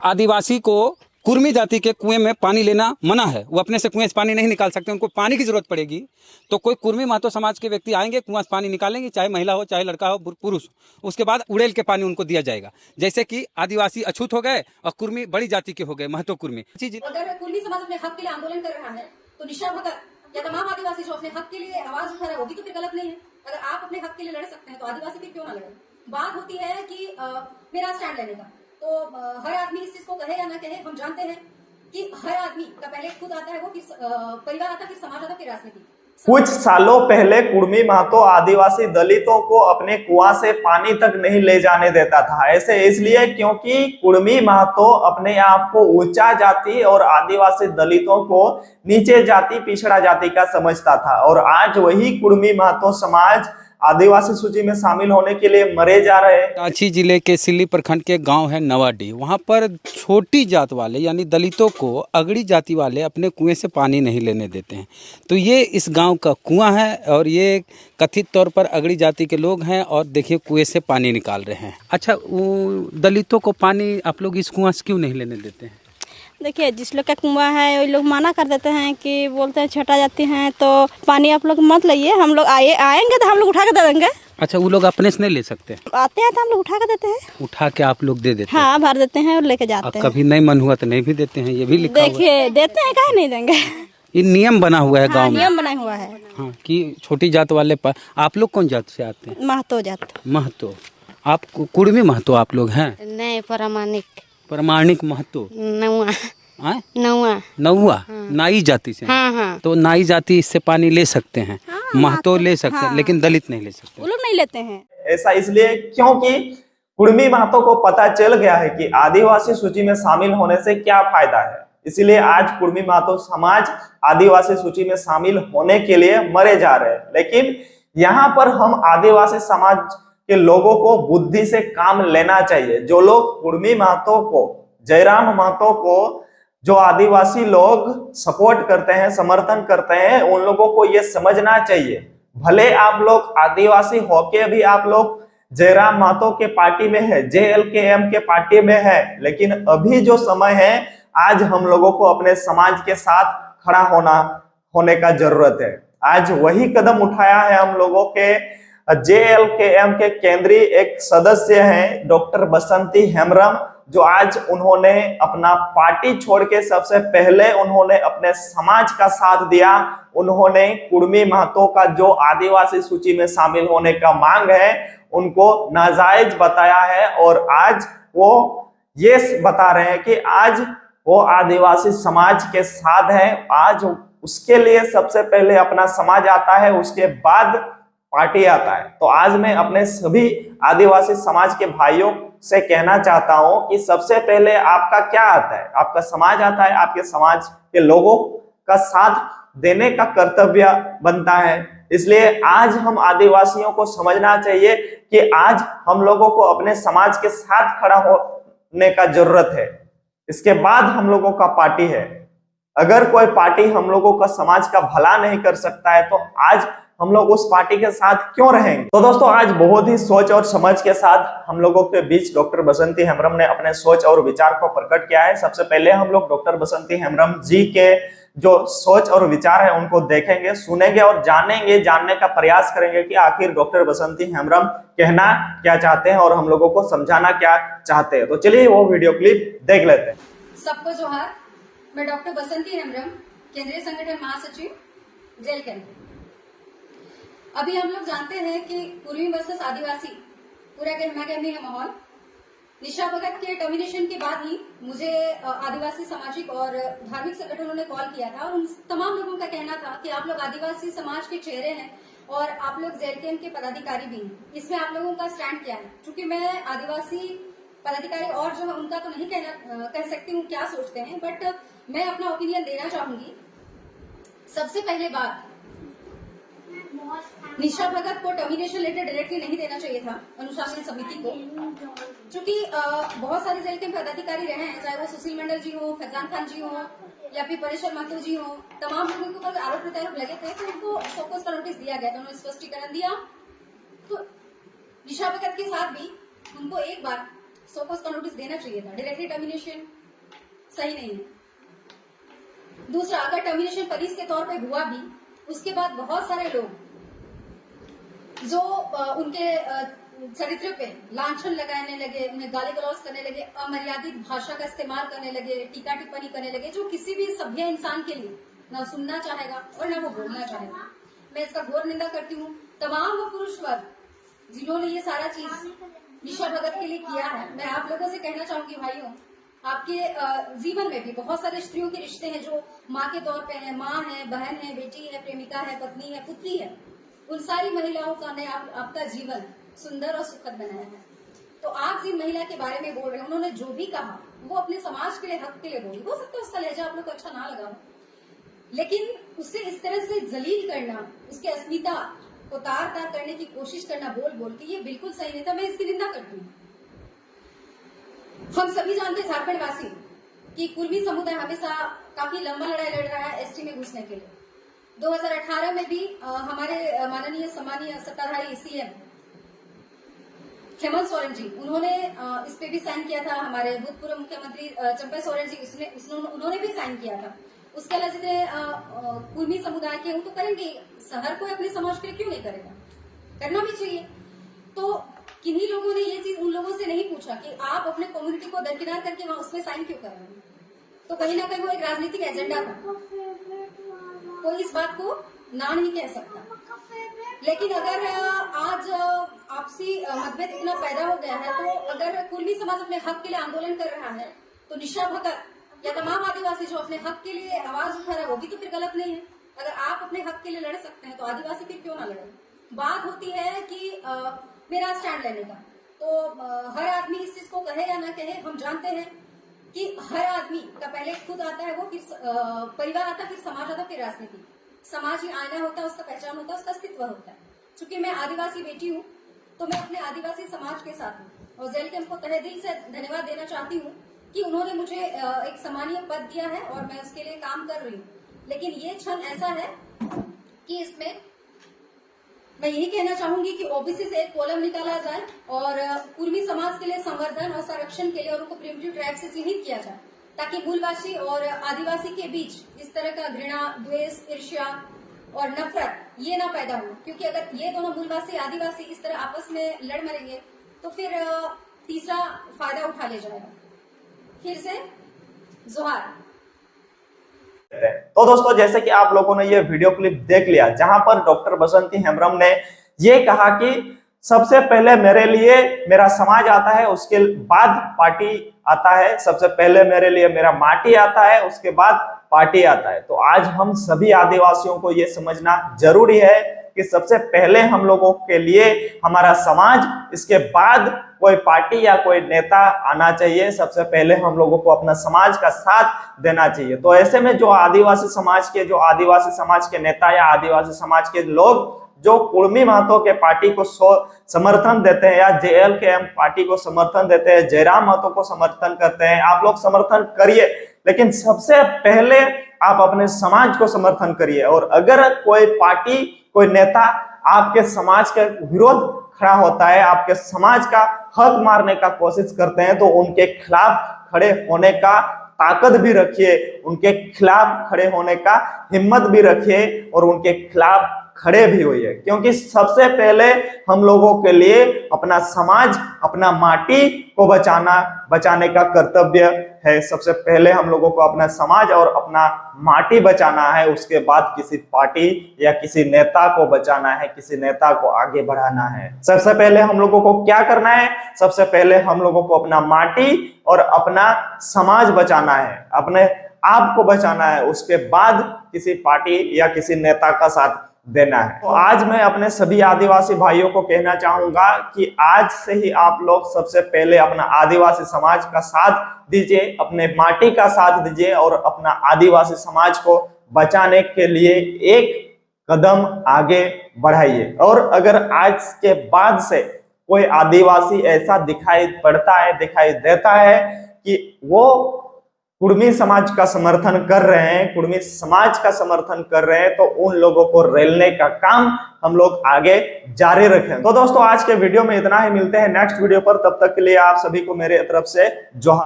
आदिवासी को कुर्मी जाति के कुएं में पानी लेना मना है। वो अपने से कुएं से पानी नहीं निकाल सकते, उनको पानी की जरूरत पड़ेगी तो कोई कुर्मी महतो समाज के व्यक्ति आएंगे, कुआं से पानी निकालेंगे, चाहे महिला हो चाहे लड़का हो पुरुष। उसके बाद उड़ेल के पानी उनको दिया जाएगा। जैसे कि आदिवासी अछूत हो गए और कुर्मी बड़ी जाति के हो गए, महतो कुर्मी। अगर कुर्मी समाज अपने हक के लिए आंदोलन कर रहा है तो निशा भगत या तमाम आदिवासी जो अपने हक के लिए आवाज उठा रहे हैं वो भी तो फिर गलत नहीं है। अगर आप अपने हक के लिए लड़ सकते हैं तो आदिवासी फिर क्यों ना लड़े। बात होती है कि मेरा स्टैंड लेने का, तो हर आदमी इस चीज को कहे या ना कहे, हम जानते हैं कि हर आदमी का पहले खुद आता है, वो फिर परिवार आता, फिर समाज आता, फिर राजनीति। कुछ सालों पहले कुर्मी महतो आदिवासी दलितों को अपने कुआं से पानी तक नहीं ले जाने देता था। ऐसे इसलिए क्योंकि कुर्मी महतो अपने आप को ऊंचा जाति और आदिवासी दलितों को नीचे जाति, पिछड़ा जाति का समझता था। और आज वही कुर्मी महतो समाज आदिवासी सूची में शामिल होने के लिए मरे जा रहे हैं। रांची जिले के सिल्ली प्रखंड के गांव है नवाडी, वहां पर छोटी जात वाले यानी दलितों को अगड़ी जाति वाले अपने कुएं से पानी नहीं लेने देते हैं। तो ये इस गांव का कुआं है और ये कथित तौर पर अगड़ी जाति के लोग हैं और देखिए कुएं से पानी निकाल रहे हैं। अच्छा, वो दलितों को पानी आप लोग इस कुआं से क्यों नहीं लेने देते हैं? देखिए, जिस लोग का कुआं है वो लोग मना कर देते हैं कि बोलते हैं छटा जाती हैं तो पानी आप लोग मत लाइए, हम लोग आएंगे तो हम लोग उठा के दे देंगे। अच्छा, वो लोग अपने से नहीं ले सकते? आते हैं तो हम लोग उठा के देते हैं। उठा के आप लोग दे देते हैं? हाँ, भर देते हैं और लेके जाते हैं। कभी नहीं मन हुआ तो नहीं भी देते हैं, ये भी लिखा हुआ है। देखिए, देते हैं, काहे नहीं देंगे। ये नियम बना हुआ है गांव में। नियम बना हुआ है हाँ, कि छोटी जात वाले पर। आप लोग कौन जात से आते हैं? महतो जात। महतो। आप कुर्मी महतो आप लोग हैं? नहीं, प्रमाणिक महतो। नौवा नाई जाति से। हाँ। तो नाई जाति इससे पानी ले सकते हैं, महतो ले सकते हैं, लेकिन दलित नहीं ले सकते। वो लोग नहीं लेते हैं। ऐसा इसलिए क्योंकि कुर्मी महतो को पता चल गया है कि आदिवासी सूची में शामिल होने से क्या फायदा है। इसीलिए आज कुर्मी महतो समाज आदिवासी सूची में शामिल होने के लिए मरे जा रहे हैं। लेकिन यहाँ पर हम आदिवासी समाज के लोगों को बुद्धि से काम लेना चाहिए। जो लोग कुर्मी महतो को, जयराम महतो को, जो आदिवासी लोग सपोर्ट करते हैं, समर्थन करते हैं, उन लोगों को यह समझना चाहिए। भले आप लोग आदिवासी होके भी आप लोग जयराम महतो के पार्टी में है, JLKM के पार्टी में है, लेकिन अभी जो समय है आज हम लोगों को अपने समाज के साथ खड़ा होने का जरूरत है। आज वही कदम उठाया है हम लोगों के JLKM के केंद्रीय एक सदस्य हैं डॉक्टर बसंती हेम्ब्रम, जो आज उन्होंने अपना पार्टी छोड़ के सबसे पहले उन्होंने अपने समाज का साथ दिया। उन्होंने कुर्मी महतो का जो आदिवासी सूची में शामिल होने का मांग है उनको नाजायज बताया है। और आज वो ये बता रहे हैं कि आज वो आदिवासी समाज के साथ है। आज उसके लिए सबसे पहले अपना समाज आता है, उसके बाद पार्टी आता है। तो आज मैं अपने सभी आदिवासी समाज के भाइयों से कहना चाहता हूं कि सबसे पहले आपका क्या आता है? आपका समाज आता है। आपके समाज के लोगों का साथ देने का कर्तव्य बनता है। इसलिए आज हम आदिवासियों को समझना चाहिए कि आज हम लोगों को अपने समाज के साथ खड़ा होने का जरूरत है। इसके बाद हम लोगों का पार्टी है। अगर कोई पार्टी हम लोगों का समाज का भला नहीं कर सकता है तो आज हम लोग उस पार्टी के साथ क्यों रहेंगे? तो दोस्तों, आज बहुत ही सोच और समझ के साथ हम लोगों के बीच डॉक्टर बसंती हेम्ब्रम ने अपने सोच और विचार को प्रकट किया है। सबसे पहले हम लोग डॉक्टर बसंती हेम्ब्रम जी के जो सोच और विचार है उनको देखेंगे, सुनेंगे और जानेंगे, जानने का प्रयास करेंगे कि आखिर डॉक्टर बसंती हेम्ब्रम कहना क्या चाहते हैं और हम लोगों को समझाना क्या चाहते हैं। तो चलिए वो वीडियो क्लिप देख लेते हैं। सबको जोहार। मैं डॉक्टर बसंती हेम्ब्रम, केंद्रीय संगठन महासचिव, JLKM। अभी हम लोग जानते हैं कि कुर्मी वर्सेस आदिवासी पूरा गहमा गहमी का माहौल। निशा भगत के टर्मिनेशन के बाद ही मुझे आदिवासी सामाजिक और धार्मिक संगठनों ने कॉल किया था और उन तमाम लोगों का कहना था कि आप लोग आदिवासी समाज के चेहरे हैं और आप लोग JLKM के पदाधिकारी भी हैं, इसमें आप लोगों का स्टैंड क्या है? क्योंकि मैं आदिवासी पदाधिकारी और जो है उनका तो नहीं कह सकती हूँ क्या सोचते हैं, बट मैं अपना ओपिनियन देना चाहूंगी। सबसे पहले बात, निशा भगत को टर्मिनेशन लेटर डायरेक्टली नहीं देना चाहिए था अनुशासन समिति को, क्योंकि बहुत सारे JLKM पदाधिकारी रहे हैं, चाहे वो सुशील मंडल जी हो, फैजान खान जी हो या फिर परेश्वर महतो जी हो, तमाम लोगों के ऊपर आरोप प्रत्यारोप लगे थे तो उनको फोकस का नोटिस दिया गया था, उन्होंने स्पष्टीकरण दिया। तो निशा भगत के साथ भी उनको एक बार सोपोस का नोटिस देना चाहिए था। डायरेक्टली टर्मिनेशन सही नहीं है। दूसरा, अगर टर्मिनेशन पुलिस के तौर पे हुआ भी, उसके बाद बहुत सारे लोग जो उनके चरित्र पे लांछन लगाने लगे, उन्हें गाली गलौज करने लगे, अमर्यादित भाषा का इस्तेमाल करने लगे, टीका टिप्पणी करने लगे, जो किसी भी सभ्य इंसान के लिए ना सुनना चाहेगा और ना वो बोलना चाहेगा। मैं इसका घोर निंदा करती हूँ। तमाम वो पुरुष वर्ग जिन्होंने ये सारा चीज निशा भगत के लिए किया है, मैं आप लोगों से कहना चाहूंगी भाइयों, आपके जीवन में भी बहुत सारे स्त्रियों के रिश्ते हैं जो माँ के तौर पे है, माँ है, बहन है, बेटी है, प्रेमिका है, पत्नी है, पुत्री है। उन सारी महिलाओं का ने आपका जीवन सुंदर और सुखद बनाया है। तो आप जिन महिला के बारे में बोल रहे हैं, उन्होंने जो भी कहा वो अपने समाज के लिए, हक के लिए बोली। हो सकता है उसका लहजा आप लोग को अच्छा ना लगा हो, लेकिन उसे इस तरह से जलील करना, उसके अस्मिता को तार तार करने की कोशिश करना बोल बोल के, ये बिल्कुल सही नहीं था। मैं इसकी निंदा करती हूँ। हम सभी जानते हैं झारखंड वासी कि कुर्मी समुदाय हमेशा काफी लंबा लड़ाई लड़ रहा है एसटी में घुसने के लिए। 2018 में भी हमारे माननीय सम्मानीय सत्ताधारी सीएम हेमंत सोरेन जी, उन्होंने इस पे भी साइन किया था। हमारे भूतपूर्व मुख्यमंत्री चंपा सोरेन जी, उन्होंने भी साइन किया था। उसके अलावा जितने कुर्मी समुदाय के तो करेंगे, हर कोई अपने समाज के लिए क्यों नहीं करेगा, करना भी चाहिए। तो किन्हीं लोगों ने ये चीज उन लोगों से नहीं पूछा कि आप अपने कम्युनिटी को दरकिनार करके वहां उसमें साइन क्यों कर रहे हैं। तो कहीं ना कहीं वो एक राजनीतिक एजेंडा था, कोई इस बात को ना नहीं कह सकता। लेकिन अगर आज आपसी मतभेद इतना पैदा हो गया है, तो अगर कुर्मी समाज अपने हक के लिए आंदोलन कर रहा है, तो निशा भगत या तमाम आदिवासी जो अपने हक के लिए आवाज उठा रहा है, वो भी तो फिर गलत नहीं है। अगर आप अपने हक के लिए लड़ सकते हैं तो आदिवासी फिर क्यों ना लड़े। बात होती है कि मेरा स्टैंड लेने का, तो हर आदमी इस चीज को कहे या ना कहे, हम जानते हैं कि हर आदमी का पहले खुद आता है, वो फिर परिवार आता है, फिर समाज आता है, फिर राजनीति। समाज ही आईना होता है, उसका पहचान होता है, उसका अस्तित्व होता है। चूंकि मैं आदिवासी बेटी हूँ, तो मैं अपने आदिवासी समाज के साथ हूँ और जेल कैंप को तहे दिल से धन्यवाद देना चाहती हूँ कि उन्होंने मुझे एक सम्मानीय पद दिया है और मैं उसके लिए काम कर रही हूँ। लेकिन ये क्षण ऐसा है कि इसमें मैं यही कहना चाहूंगी कि ओबीसी से एक कॉलम निकाला जाए और कुर्मी समाज के लिए संवर्धन और संरक्षण के लिए और उनको प्रिमिटिव ट्राइब से चिन्हित किया जाए, ताकि मूलवासी और आदिवासी के बीच इस तरह का घृणा, द्वेष, ईर्ष्या और नफरत ये ना पैदा हो। क्योंकि अगर ये दोनों मूलवासी आदिवासी इस तरह आपस में लड़ मरेंगे तो फिर तीसरा फायदा उठा ले जाएगा। फिर से जोहार। तो दोस्तों, जैसे कि आप लोगों ने ये वीडियो क्लिप देख लिया, जहां पर डॉक्टर बसंती हेम्ब्रम ने ये कहा कि सबसे पहले मेरे लिए मेरा समाज आता है, उसके बाद पार्टी आता है, सबसे पहले मेरे लिए मेरा माटी आता है, उसके बाद पार्टी आता है। तो आज हम सभी आदिवासियों को ये समझना जरूरी है कि सबसे पहले हम लोगों के लिए हमारा समाज, इसके बाद कोई पार्टी या कोई नेता आना चाहिए। सबसे पहले हम लोगों को अपना समाज का साथ देना चाहिए। तो ऐसे में जो आदिवासी समाज के नेता या आदिवासी समाज के लोग जो कुर्मी महतो के पार्टी को समर्थन देते हैं या JLKM पार्टी को समर्थन देते हैं, जयराम महतो को समर्थन करते हैं, आप लोग समर्थन करिए, लेकिन सबसे पहले आप अपने समाज को समर्थन करिए। और अगर कोई पार्टी, कोई नेता आपके समाज के विरोध खड़ा होता है, आपके समाज का हक मारने का कोशिश करते हैं, तो उनके खिलाफ खड़े होने का ताकत भी रखिए, उनके खिलाफ खड़े होने का हिम्मत भी रखिए और उनके खिलाफ खड़े भी होइए। क्योंकि सबसे पहले हम लोगों के लिए अपना समाज, अपना माटी को बचाने का कर्तव्य है। सबसे पहले हम लोगों को अपना समाज और अपना माटी बचाना है, उसके बाद किसी पार्टी या किसी नेता को बचाना है, किसी नेता को आगे बढ़ाना है। सबसे पहले हम लोगों को क्या करना है? सबसे पहले हम लोगों को अपना माटी और अपना समाज बचाना है, अपने आप को बचाना है, उसके बाद किसी पार्टी या किसी नेता का साथ देना है। तो आज मैं अपने सभी आदिवासी भाइयों को कहना चाहूंगा कि आज से ही आप लोग सबसे पहले अपना आदिवासी समाज का साथ दीजिए, अपने माटी का साथ दीजिए और अपना आदिवासी समाज को बचाने के लिए एक कदम आगे बढ़ाइए। और अगर आज के बाद से कोई आदिवासी ऐसा दिखाई पड़ता है, दिखाई देता है कि वो कुर्मी समाज का समर्थन कर रहे हैं, कुर्मी समाज का समर्थन कर रहे हैं, तो उन लोगों को रेलने का काम हम लोग आगे जारी रखें। तो दोस्तों आज के वीडियो में इतना ही, मिलते हैं नेक्स्ट वीडियो पर, तब तक के लिए आप सभी को मेरे तरफ से जोहार।